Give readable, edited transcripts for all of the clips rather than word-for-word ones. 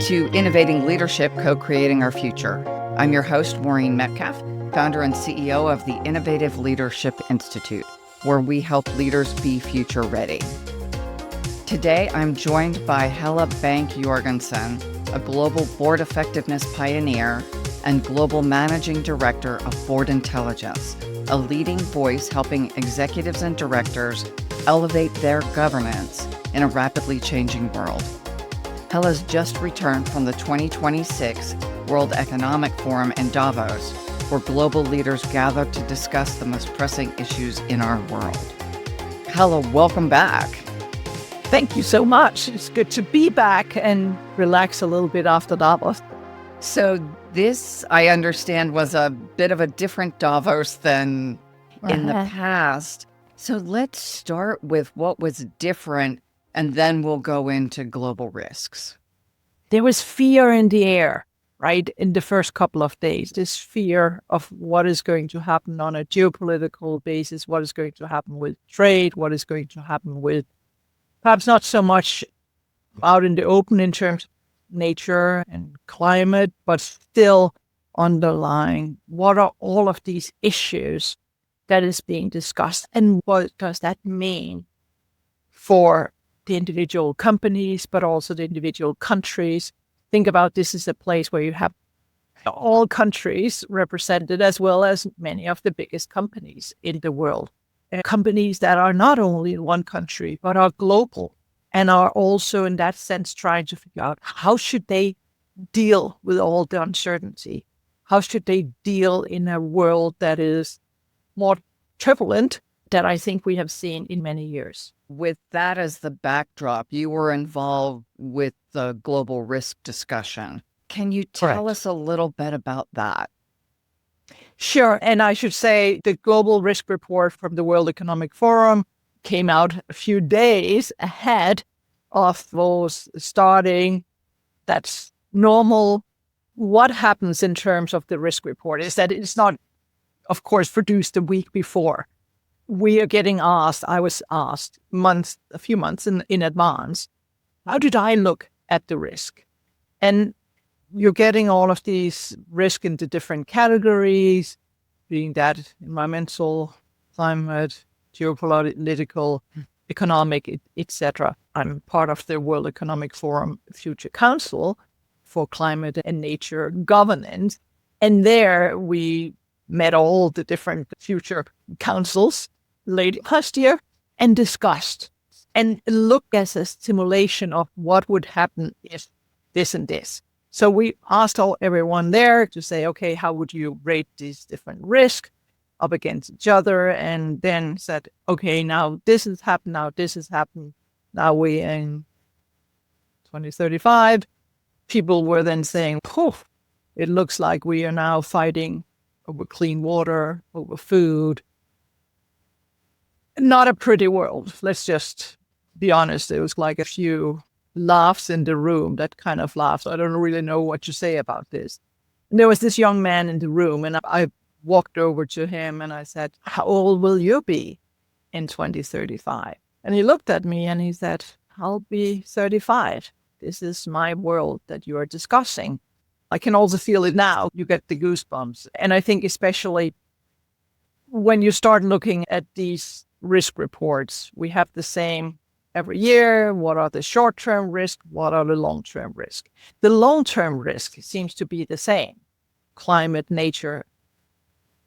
to Innovating Leadership, Co-Creating Our Future. I'm your host, Maureen Metcalf, founder and CEO of the Innovative Leadership Institute, where we help leaders be future ready. Today, I'm joined by Helle Bank Jorgensen, a global board effectiveness pioneer and global managing director of Board Intelligence, a leading voice helping executives and directors elevate their governance in a rapidly changing world. Helle's just returned from the 2026 World Economic Forum in Davos, where global leaders gather to discuss the most pressing issues in our world. Helle, welcome back. Thank you so much. It's good to be back and relax a little bit after Davos. So this, I understand, was a bit of a different Davos than in the past. So let's start with what was different, and then we'll go into global risks. There was fear in the air, right? In the first couple of days, this fear of what is going to happen on a geopolitical basis, what is going to happen with trade, what is going to happen with perhaps not so much out in the open in terms of nature and climate, but still underlying what are all of these issues that is being discussed, and what does that mean for the individual companies, but also the individual countries. Think about this as a place where you have all countries represented, as well as many of the biggest companies in the world. Companies that are not only in one country, but are global and are also in that sense trying to figure out how should they deal with all the uncertainty? How should they deal in a world that is more turbulent that I think we have seen in many years? With that as the backdrop, you were involved with the global risk discussion. Can you tell us a little bit about that? Sure. And I should say the global risk report from the World Economic Forum came out a few days ahead of those starting. That's normal. What happens in terms of the risk report is that it's not, of course, produced a week before. We are getting asked, I was asked a few months in advance, how did I look at the risk? And you're getting all of these risk into different categories, being that environmental, climate, geopolitical, economic, etc. I'm part of the World Economic Forum Future Council for Climate and Nature Governance. And there we met all the different future councils late last year and discussed and looked as a simulation of what would happen if this and this. So we asked everyone there to say, okay, how would you rate these different risks up against each other? And then said, okay, now this has happened, now this has happened. Now we in 2035. People were then saying, poof, it looks like we are now fighting over clean water, over food. Not a pretty world. Let's just be honest. It was like a few laughs in the room, that kind of laughs. I don't really know what to say about this. And there was this young man in the room, and I walked over to him and I said, how old will you be in 2035? And he looked at me and he said, I'll be 35. This is my world that you are discussing. I can also feel it now. You get the goosebumps. And I think especially when you start looking at these risk reports, we have the same every year. What are the short-term risks? What are the long-term risks? The long-term risk seems to be the same. Climate, nature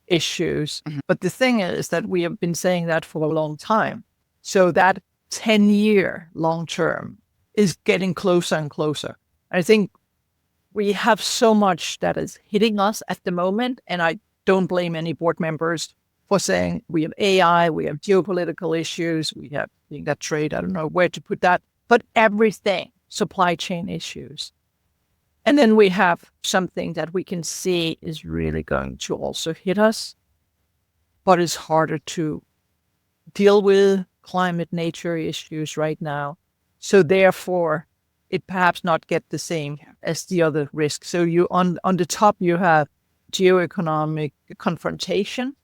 issues. Mm-hmm. But the thing is that we have been saying that for a long time. So that 10-year long-term is getting closer and closer. I think we have so much that is hitting us at the moment, and I don't blame any board members for saying we have AI, we have geopolitical issues, we have that trade, I don't know where to put that, but everything, supply chain issues. And then we have something that we can see is really going to also hit us, but it's harder to deal with, climate, nature issues right now. So therefore, it perhaps not get the same as the other risks. So you on the top, you have geoeconomic confrontation,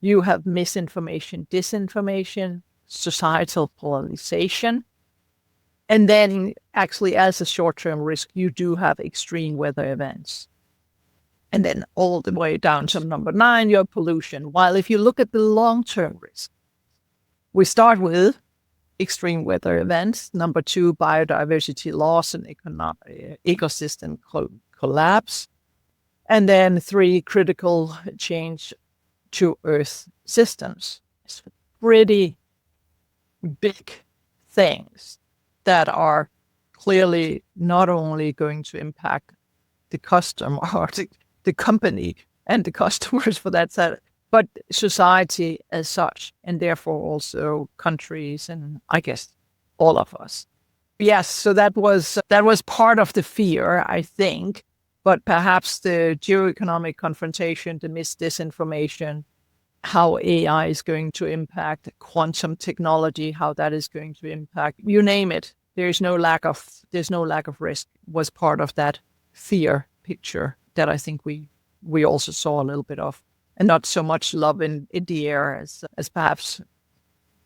you have misinformation, disinformation, societal polarization, And then actually as a short-term risk, you do have extreme weather events. And then all the way down to number 9, you have pollution. While if you look at the long-term risk, we start with extreme weather events. Number 2, biodiversity loss and ecosystem collapse. And then 3, critical change to Earth systems. It's pretty big things that are clearly not only going to impact the customer or the company and the customers for that side, but society as such, and therefore also countries and I guess all of us. Yes, so that was part of the fear, I think, but perhaps the geoeconomic confrontation, the disinformation, how AI is going to impact quantum technology, how that is going to impact, you name it. There's no lack of risk was part of that fear picture that I think we also saw a little bit of, and not so much love in the air as perhaps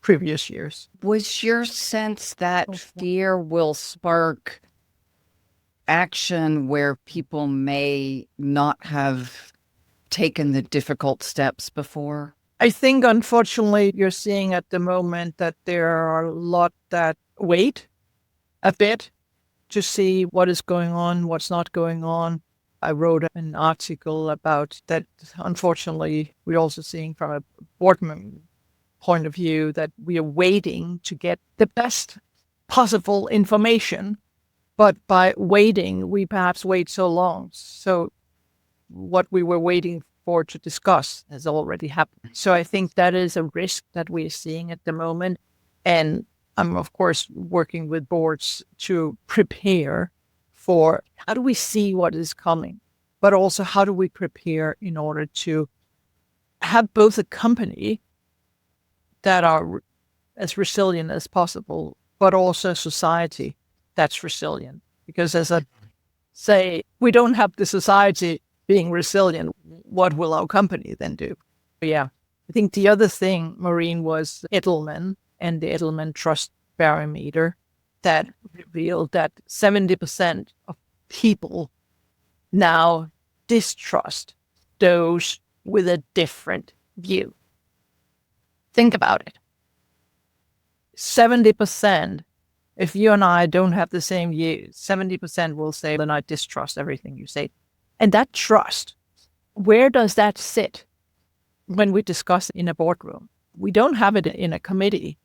previous years. Was your sense that fear will spark action where people may not have taken the difficult steps before? I think, unfortunately, you're seeing at the moment that there are a lot that wait a bit to see what is going on, what's not going on. I wrote an article about that. Unfortunately, we're also seeing from a boardman point of view that we are waiting to get the best possible information. But by waiting, we perhaps wait so long. So what we were waiting for to discuss has already happened. So I think that is a risk that we're seeing at the moment. And I'm, of course, working with boards to prepare for how do we see what is coming, but also how do we prepare in order to have both a company that are as resilient as possible, but also a society that's resilient. Because as I say, we don't have the society being resilient. What will our company then do? But yeah, I think the other thing, Maureen, was Edelman and the Edelman Trust Barometer that revealed that 70% of people now distrust those with a different view. Think about it. 70%, if you and I don't have the same views, 70% will say, then I distrust everything you say. And that trust, where does that sit when we discuss in a boardroom? We don't have it in a committee.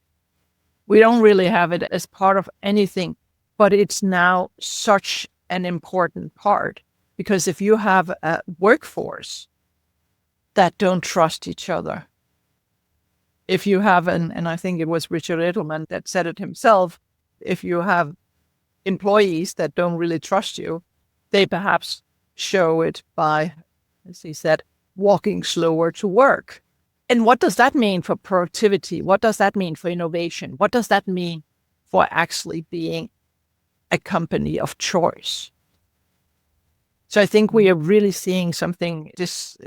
We don't really have it as part of anything, but it's now such an important part, because if you have a workforce that don't trust each other, if you have, and I think it was Richard Edelman that said it himself, if you have employees that don't really trust you, they perhaps show it by, as he said, walking slower to work. And what does that mean for productivity? What does that mean for innovation? What does that mean for actually being a company of choice? So I think we are really seeing something, this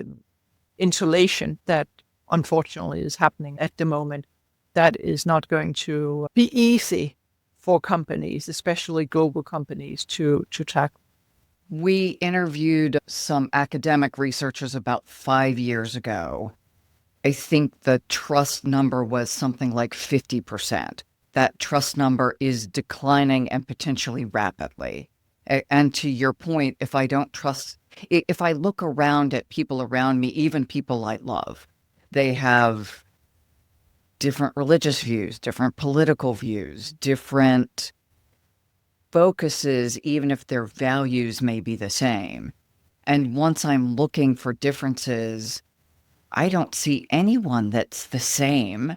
insulation that unfortunately is happening at the moment, that is not going to be easy for companies, especially global companies, to tackle. We interviewed some academic researchers about 5 years ago. I think the trust number was something like 50%. That trust number is declining and potentially rapidly. And to your point, if I don't trust, if I look around at people around me, even people I love, they have different religious views, different political views, different focuses, even if their values may be the same. And once I'm looking for differences, I don't see anyone that's the same,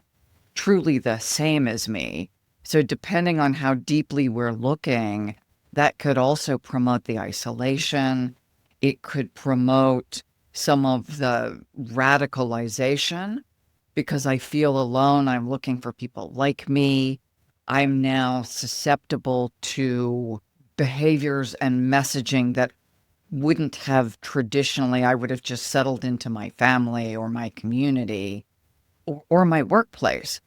truly the same as me. So depending on how deeply we're looking, that could also promote the isolation. It could promote some of the radicalization because I feel alone. I'm looking for people like me. I'm now susceptible to behaviors and messaging that wouldn't have traditionally. I would have just settled into my family or my community or my workplace.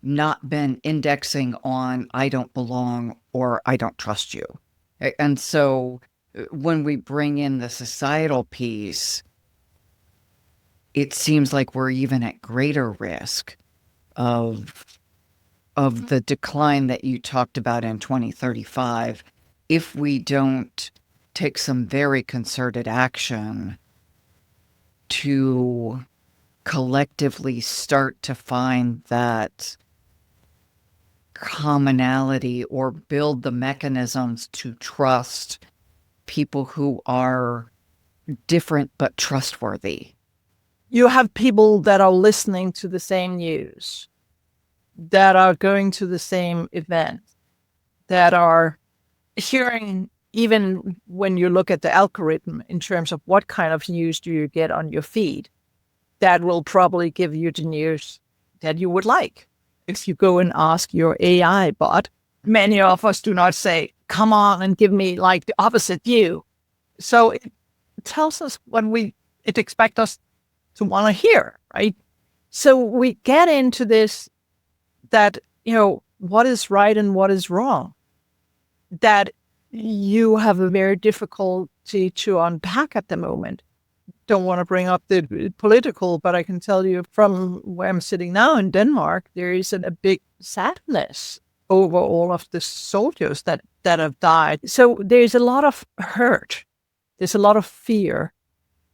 not been indexing on I don't belong or I don't trust you. And so when we bring in the societal piece, it seems like we're even at greater risk of the decline that you talked about in 2035 if we don't take some very concerted action to collectively start to find that commonality or build the mechanisms to trust people who are different but trustworthy. You have people that are listening to the same news, that are going to the same event, that are hearing, even when you look at the algorithm in terms of what kind of news do you get on your feed, that will probably give you the news that you would like. If you go and ask your AI bot, many of us do not say, come on and give me like the opposite view. So it tells us what it expects us to want to hear, right? So we get into this that, what is right and what is wrong, that you have a very difficulty to unpack at the moment. Don't want to bring up the political, but I can tell you from where I'm sitting now in Denmark, there is a big sadness over all of the soldiers that have died. So there's a lot of hurt. There's a lot of fear.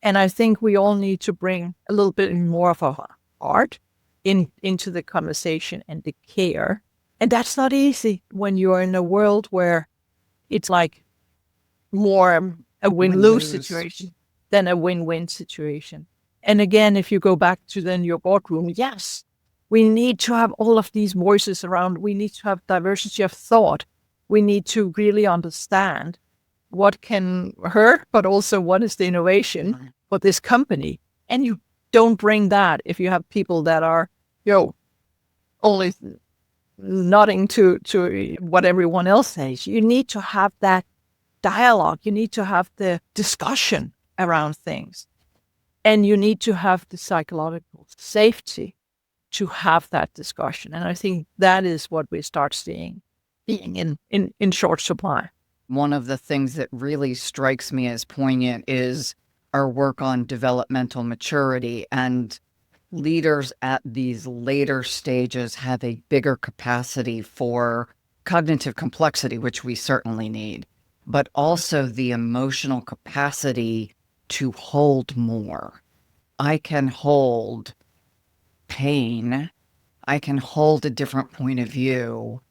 And I think we all need to bring a little bit more of our heart into the conversation and the care. And that's not easy when you're in a world where it's like more a win-lose situation than a win-win situation. And again, if you go back to then your boardroom, yes, we need to have all of these voices around. We need to have diversity of thought. We need to really understand what can hurt, but also what is the innovation for this company. And you don't bring that if you have people that are, only nodding to what everyone else says. You need to have that dialogue. You need to have the discussion around things. And you need to have the psychological safety to have that discussion. And I think that is what we start seeing being in short supply. One of the things that really strikes me as poignant is our work on developmental maturity, and leaders at these later stages have a bigger capacity for cognitive complexity, which we certainly need, but also the emotional capacity to hold more. I can hold pain. I can hold a different point of view.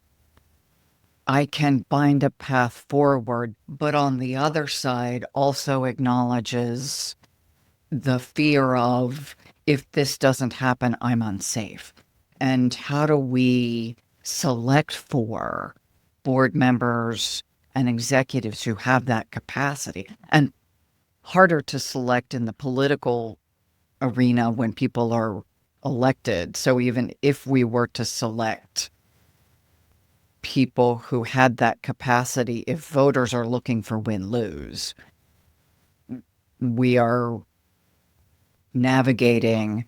I can find a path forward, but on the other side also acknowledges the fear of, if this doesn't happen, I'm unsafe. And how do we select for board members and executives who have that capacity? And harder to select in the political arena when people are elected. So even if we were to select people who had that capacity, if voters are looking for win-lose, we are navigating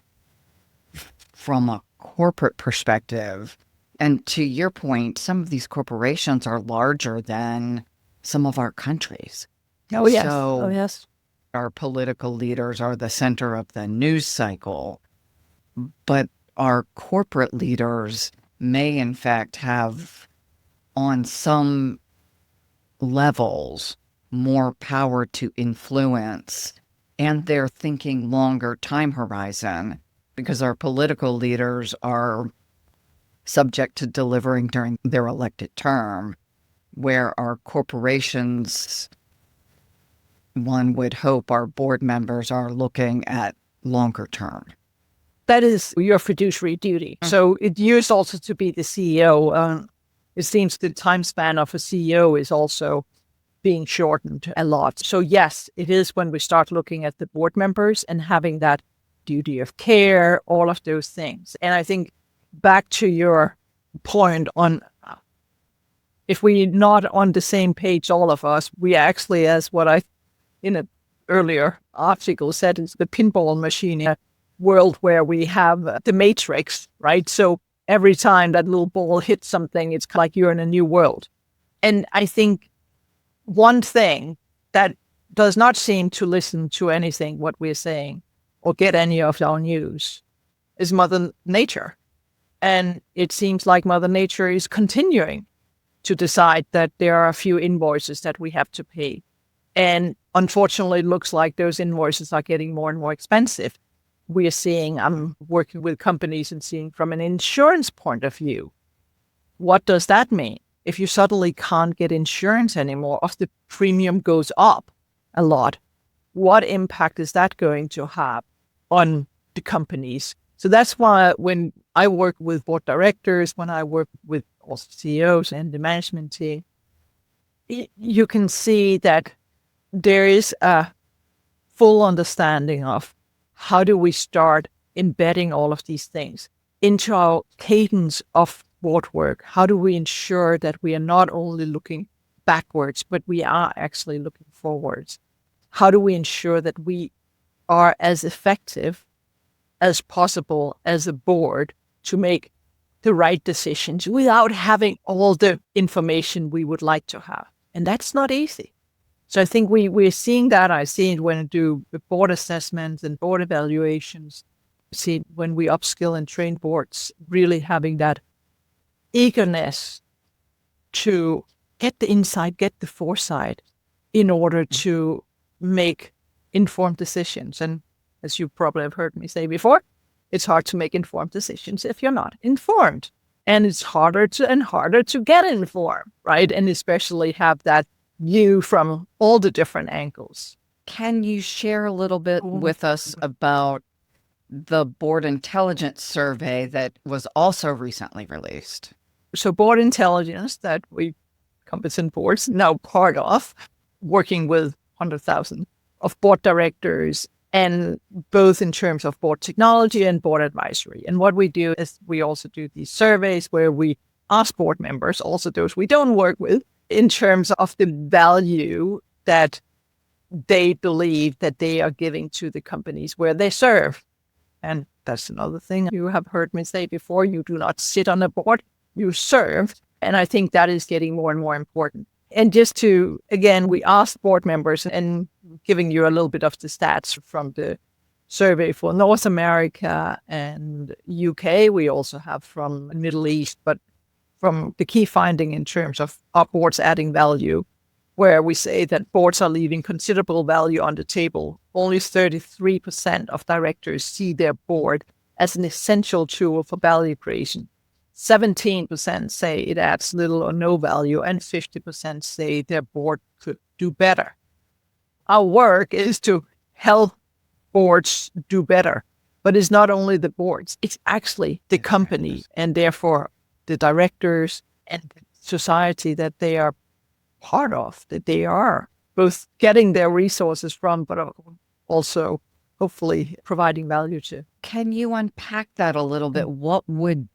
from a corporate perspective. And to your point, some of these corporations are larger than some of our countries. Oh, yes. So yes. Our political leaders are the center of the news cycle, but our corporate leaders may in fact have, on some levels, more power to influence, and they're thinking longer time horizon, because our political leaders are subject to delivering during their elected term, where our corporations, one would hope our board members are looking at longer term. That is your fiduciary duty. So it used also to be the CEO. It seems the time span of a CEO is also being shortened a lot. So yes, it is when we start looking at the board members and having that duty of care, all of those things. And I think back to your point on, if we're not on the same page, all of us, we actually, as what I, in an earlier article said, is the pinball machine, a world where we have the matrix, right? So every time that little ball hits something, it's like you're in a new world. And I think one thing that does not seem to listen to anything what we're saying or get any of our news is Mother Nature. And it seems like Mother Nature is continuing to decide that there are a few invoices that we have to pay. And unfortunately, it looks like those invoices are getting more and more expensive. We are seeing, I'm working with companies and seeing from an insurance point of view, what does that mean? If you suddenly can't get insurance anymore, if the premium goes up a lot, what impact is that going to have on the companies? So that's why when I work with board directors, when I work with also CEOs and the management team, you can see that there is a full understanding of how do we start embedding all of these things into our cadence of board work? How do we ensure that we are not only looking backwards, but we are actually looking forwards? How do we ensure that we are as effective as possible as a board to make the right decisions without having all the information we would like to have? And that's not easy. So I think we're seeing that. I see it when I do board assessments and board evaluations. I see it when we upskill and train boards, really having that eagerness to get the insight, get the foresight in order to make informed decisions. And as you probably have heard me say before, it's hard to make informed decisions if you're not informed. And it's harder to get informed, right? And especially have that view from all the different angles. Can you share a little bit with us about the board intelligence survey that was also recently released? So board intelligence that we, competent boards, now part of, working with 100,000 of board directors, and both in terms of board technology and board advisory. And what we do is we also do these surveys where we ask board members, also those we don't work with, in terms of the value that they believe that they are giving to the companies where they serve. And that's another thing you have heard me say before, you do not sit on a board, you serve. And I think that is getting more and more important. And just to, again, we asked board members, and giving you a little bit of the stats from the survey for North America and UK, we also have from Middle East, but from the key finding in terms of our boards adding value, where we say that boards are leaving considerable value on the table. Only 33% of directors see their board as an essential tool for value creation. 17% say it adds little or no value, and 50% say their board could do better. Our work is to help boards do better, but it's not only the boards, it's actually the company, and therefore the directors and the society that they are part of, that they are both getting their resources from, but also hopefully providing value to. Can you unpack that a little bit? What would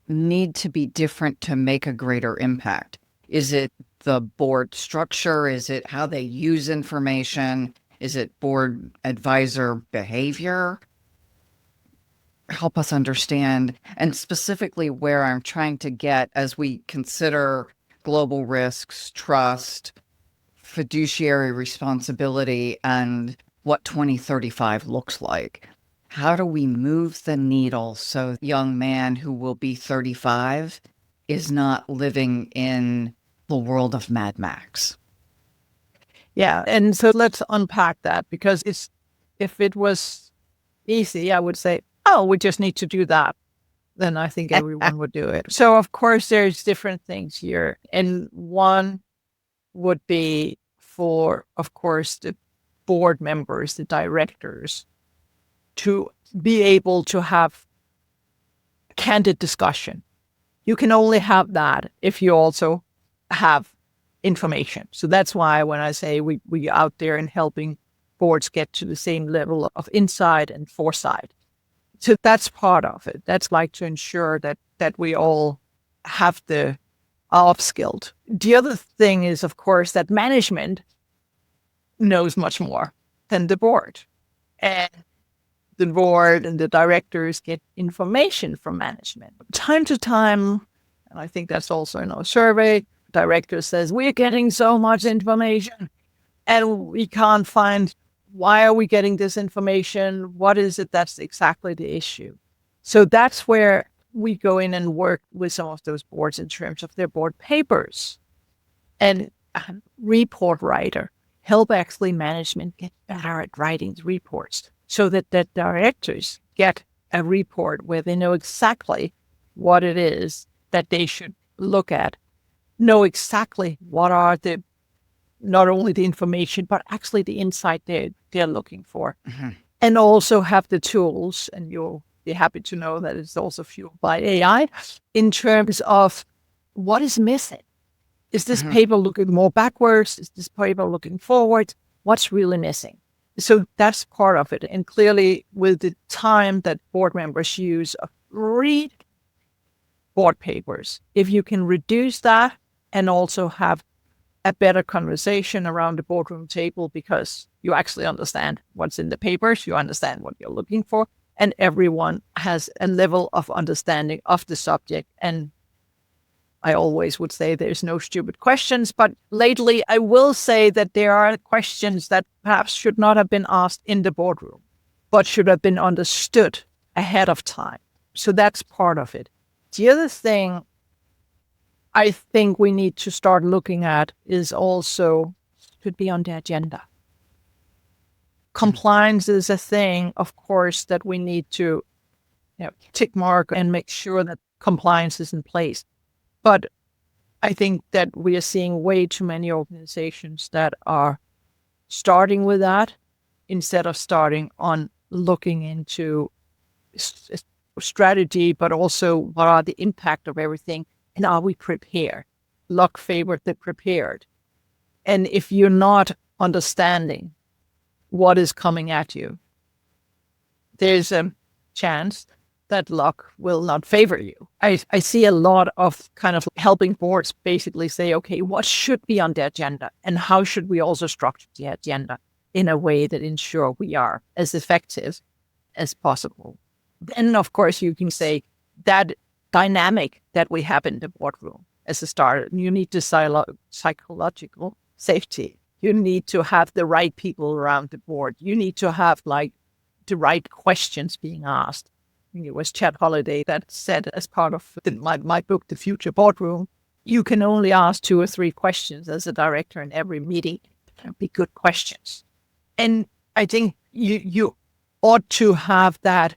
need to be different to make a greater impact? Is it the board structure? Is it how they use information? Is it board advisor behavior? Help us understand, and specifically where I'm trying to get as we consider global risks, trust, fiduciary responsibility, and what 2035 looks like. How do we move the needle so the young man who will be 35 is not living in the world of Mad Max? Yeah, and so let's unpack that, because if it was easy, I would say, oh, we just need to do that. Then I think everyone would do it. So of course, there's different things here. And one would be for, of course, the board members, the directors, to be able to have candid discussion. You can only have that if you also have information. So that's why when I say we out there and helping boards get to the same level of insight and foresight. So that's part of it. That's like to ensure that we all have are upskilled. The other thing is, of course, that management knows much more than the board. And the board and the directors get information from management. Time to time, and I think that's also in our survey, director says, we're getting so much information and we can't find why are we getting this information? What is it that's exactly the issue? So that's where we go in and work with some of those boards in terms of their board papers. And a report writer help actually management get better at writing reports so that the directors get a report where they know exactly what it is that they should look at, know exactly what are the, not only the information, but actually the insight they're looking for. Mm-hmm. And also have the tools, and you'll be happy to know that it's also fueled by AI, in terms of what is missing. Is this paper looking more backwards? Is this paper looking forward? What's really missing? So that's part of it. And clearly, with the time that board members use of read board papers, if you can reduce that and also have a better conversation around the boardroom table, because you actually understand what's in the papers, you understand what you're looking for, and everyone has a level of understanding of the subject. And I always would say there's no stupid questions, but lately I will say that there are questions that perhaps should not have been asked in the boardroom, but should have been understood ahead of time. So that's part of it. The other thing I think we need to start looking at is also should be on the agenda. Compliance is a thing, of course, that we need to tick mark and make sure that compliance is in place. But I think that we are seeing way too many organizations that are starting with that instead of starting on looking into strategy, but also what are the impact of everything, and are we prepared? Luck favored the prepared. And if you're not understanding what is coming at you, there's a chance that luck will not favor you. I see a lot of kind of helping boards basically say, okay, what should be on the agenda and how should we also structure the agenda in a way that ensure we are as effective as possible. Then, of course, you can say that dynamic that we have in the boardroom as a start, you need the psychological safety. You need to have the right people around the board. You need to have like the right questions being asked. I think it was Chad Holliday that said, as part of my book, The Future Boardroom, you can only ask 2 or 3 questions as a director in every meeting. They'll be good questions. And I think you ought to have that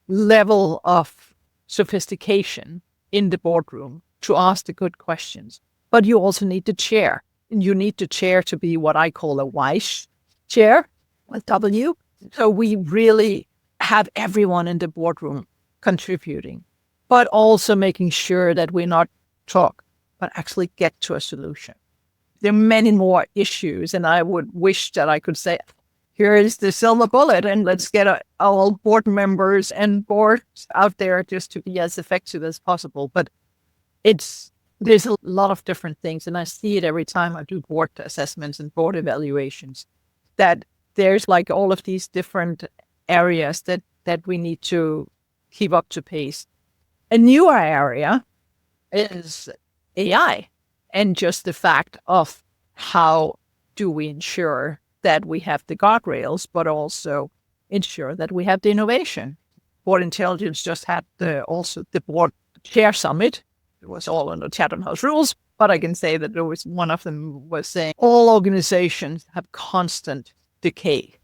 level of sophistication in the boardroom to ask the good questions. But you also need the chair. And you need the chair to be what I call a wise chair, with W. So we really have everyone in the boardroom contributing, but also making sure that we not talk, but actually get to a solution. There are many more issues, and I would wish that I could say, here is the silver bullet, and let's get all board members and boards out there just to be as effective as possible. But there's a lot of different things, and I see it every time I do board assessments and board evaluations, that there's like all of these different areas that we need to keep up to pace. A newer area is AI, and just the fact of how do we ensure that we have the guardrails, but also ensure that we have the innovation. Board Intelligence just had the board chair summit. It was all under Chatham House rules, but I can say that there was one of them was saying all organizations have constant decay.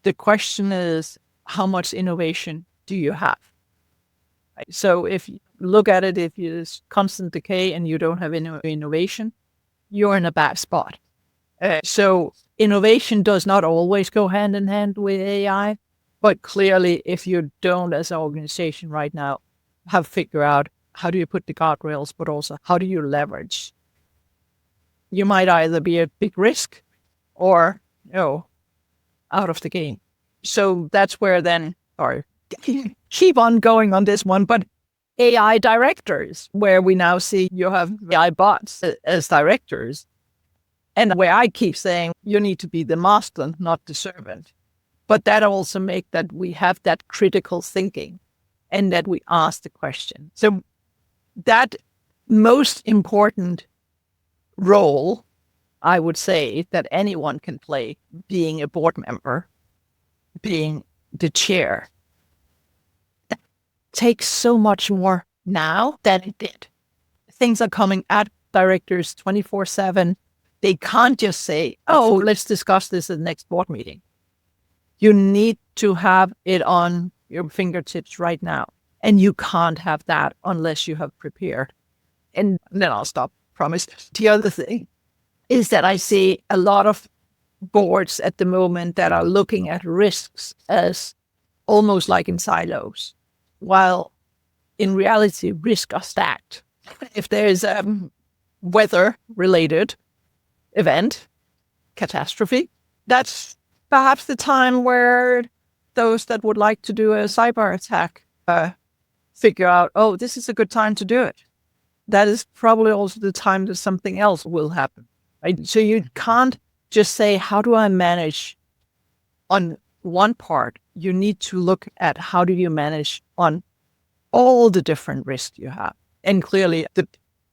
The question is, how much innovation do you have? Right? So if you look at it, if it's constant decay and you don't have innovation, you're in a bad spot. So innovation does not always go hand in hand with AI, but clearly if you don't, as an organization right now, have figured out how do you put the guardrails, but also how do you leverage? You might either be a big risk or, out of the game. So that's where then, or keep on going on this one, but AI directors, where we now see you have AI bots as directors. And where I keep saying you need to be the master, not the servant. But that also make that we have that critical thinking and that we ask the question. So that most important role, I would say, that anyone can play, being a board member, being the chair, that takes so much more now than it did. Things are coming at directors 24/7. They can't just say, oh, let's discuss this at the next board meeting. You need to have it on your fingertips right now. And you can't have that unless you have prepared. And then I'll stop, promise. The other thing is that I see a lot of boards at the moment that are looking at risks as almost like in silos, while in reality, risks are stacked. If there's a weather-related event, catastrophe, that's perhaps the time where those that would like to do a cyber attack figure out, oh, this is a good time to do it. That is probably also the time that something else will happen. Right? So you can't just say, how do I manage on one part? You need to look at how do you manage on all the different risks you have. And clearly the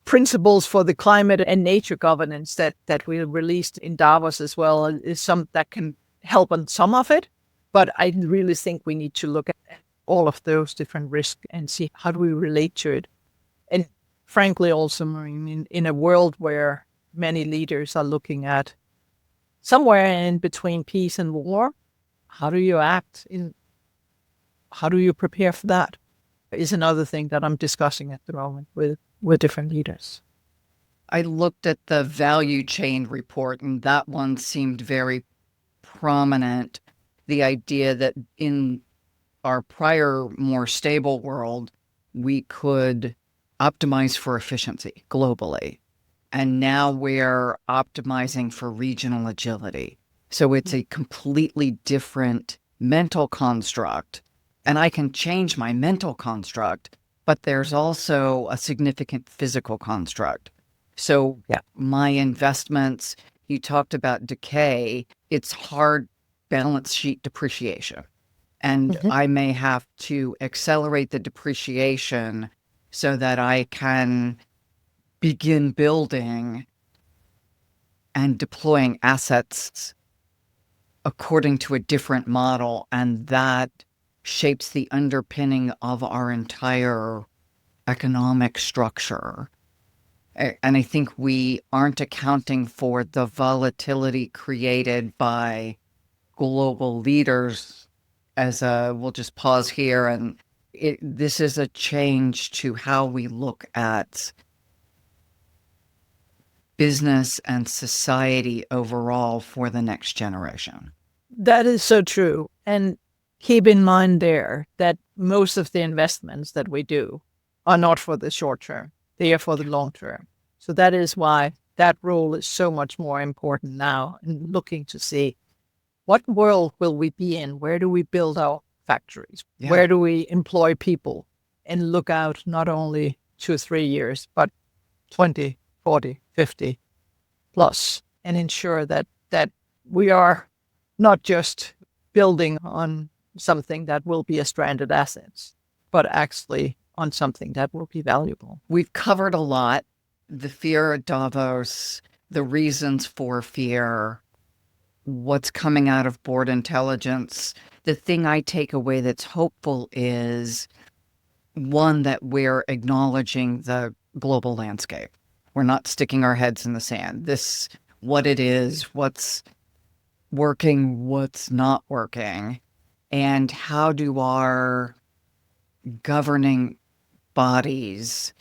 principles for the climate and nature governance that we released in Davos as well is some that can help on some of it. But I really think we need to look at all of those different risks and see how do we relate to it. And frankly, also, Maureen, in a world where many leaders are looking at somewhere in between peace and war, how do you act how do you prepare for that is another thing that I'm discussing at the moment with different leaders. I looked at the value chain report, and that one seemed very prominent. The idea that in our prior, more stable world, we could optimize for efficiency globally. And now we're optimizing for regional agility. So it's a completely different mental construct. And I can change my mental construct, but there's also a significant physical construct. So my investments, you talked about decay, it's hard balance sheet depreciation. And I may have to accelerate the depreciation so that I can begin building and deploying assets according to a different model. And that shapes the underpinning of our entire economic structure. And I think we aren't accounting for the volatility created by global leaders we'll just pause here. And this is a change to how we look at business and society overall for the next generation. That is so true. And keep in mind there that most of the investments that we do are not for the short term. They are for the long term. So that is why that role is so much more important now, and looking to see what world will we be in? Where do we build our factories? Yeah. Where do we employ people? And look out not only 2 or 3 years, but 20, 40, 50 plus, and ensure that we are not just building on something that will be a stranded assets, but actually on something that will be valuable. We've covered a lot. The fear at Davos, the reasons for fear, what's coming out of board intelligence. The thing I take away that's hopeful is, one, that we're acknowledging the global landscape. We're not sticking our heads in the sand. This, what it is, what's working, what's not working, and how do our governing bodies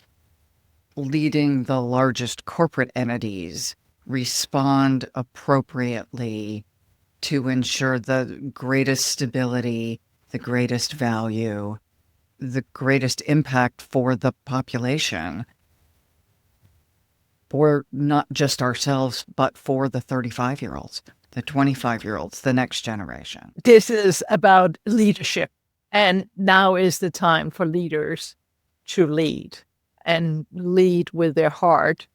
leading the largest corporate entities respond appropriately to ensure the greatest stability, the greatest value, the greatest impact for the population, for not just ourselves, but for the 35-year-olds, the 25-year-olds, the next generation. This is about leadership. And now is the time for leaders to lead, and lead with their heart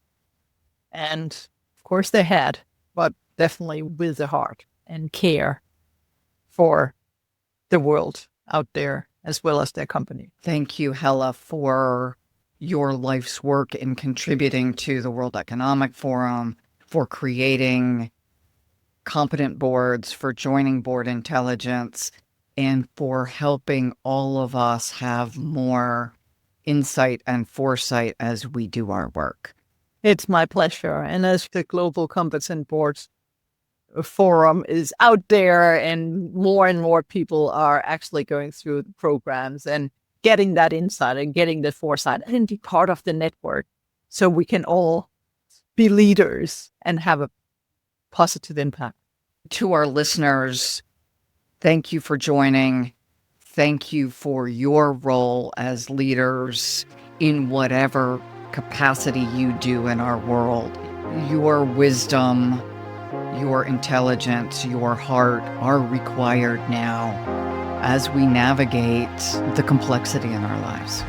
and, of course, their head, but definitely with the heart, and care for the world out there as well as their company. Thank you, Helle, for your life's work in contributing to the World Economic Forum, for creating competent boards, for joining Board Intelligence, and for helping all of us have more insight and foresight as we do our work. It's my pleasure. And as the Global Competent Boards Forum is out there and more people are actually going through the programs and getting that insight and getting the foresight and be part of the network so we can all be leaders and have a positive impact. To our listeners, thank you for joining. Thank you for your role as leaders in whatever capacity you do in our world. Your wisdom, your intelligence, your heart are required now as we navigate the complexity in our lives.